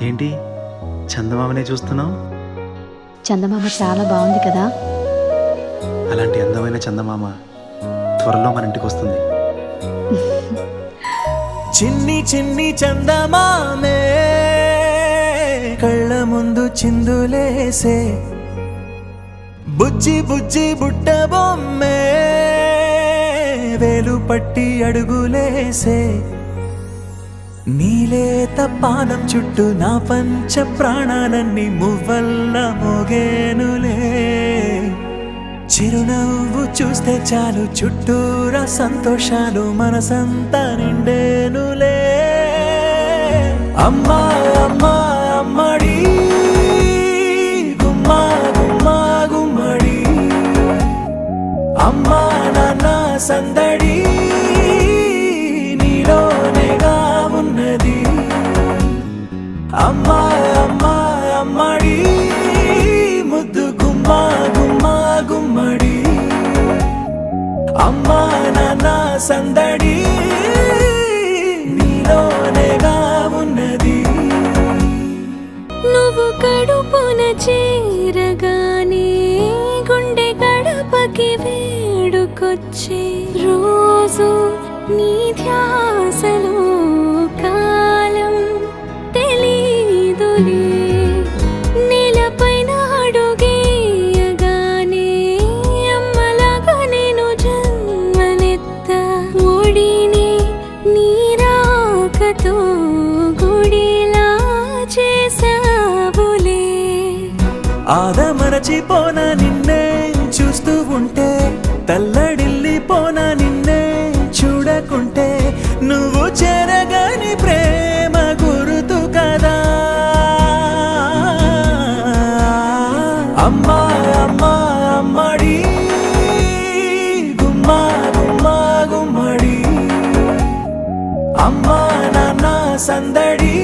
ఏంటి చందమామనే చూస్తున్నావు? చందమామ చాలా బాగుంది కదా. అలాంటి అందమైన చందమామ త్వరలో మన ఇంటికి వస్తుంది. చిన్ని చిన్ని చందమామే కళ్ళ ముందు చిందులేసే, బుజ్జి బుజ్జి బుట్ట బొమ్మే వేలు పట్టి అడుగులేసే, నీలేత పానం చుట్టూ నా పంచ ప్రాణాలన్నీ మువ్వల్ల మోగేనులే. చిరునవ్వు చూస్తే చాలు చుట్టూరా సంతోషాలు మనసంతా నిండేనులే. అమ్మా అమ్మా అమ్మడి గుమ్మా గుమ్మా గుమ్మడి, అమ్మా నాన్న సందడి నీలోనేగా ఉన్నది. అమ్మా అమ్మా అమ్మడి ముద్దు గుమ్మా గుమ్మా గుమ్మడి, అమ్మా నాన్న సందడి నీలోనేగా ఉన్నది. నువ్వు కడుపున చేరగానే గుండె గడపకి వేడుకొచ్చే, రోజు నీ ధ్యాసలో కాలం తెలీదులే. నేలపైన అడుగేయగానే అమ్మలాగా నేను జన్మనెత్త, ఒడిని నీ రాకతో గుడిలా చేసావులే. ఆదమరచిపోన నిన్నే చూస్తూ ఉంటే, తల్లడిల్లిపోన నిన్నే చూడకుంటే, నువ్వు చెరగని ప్రేమ గురుతు కదా. అమ్మా అమ్మా అమ్మడి గుమ్మా గుమ్మా గుమ్మడి, అమ్మా నాన్న సందడి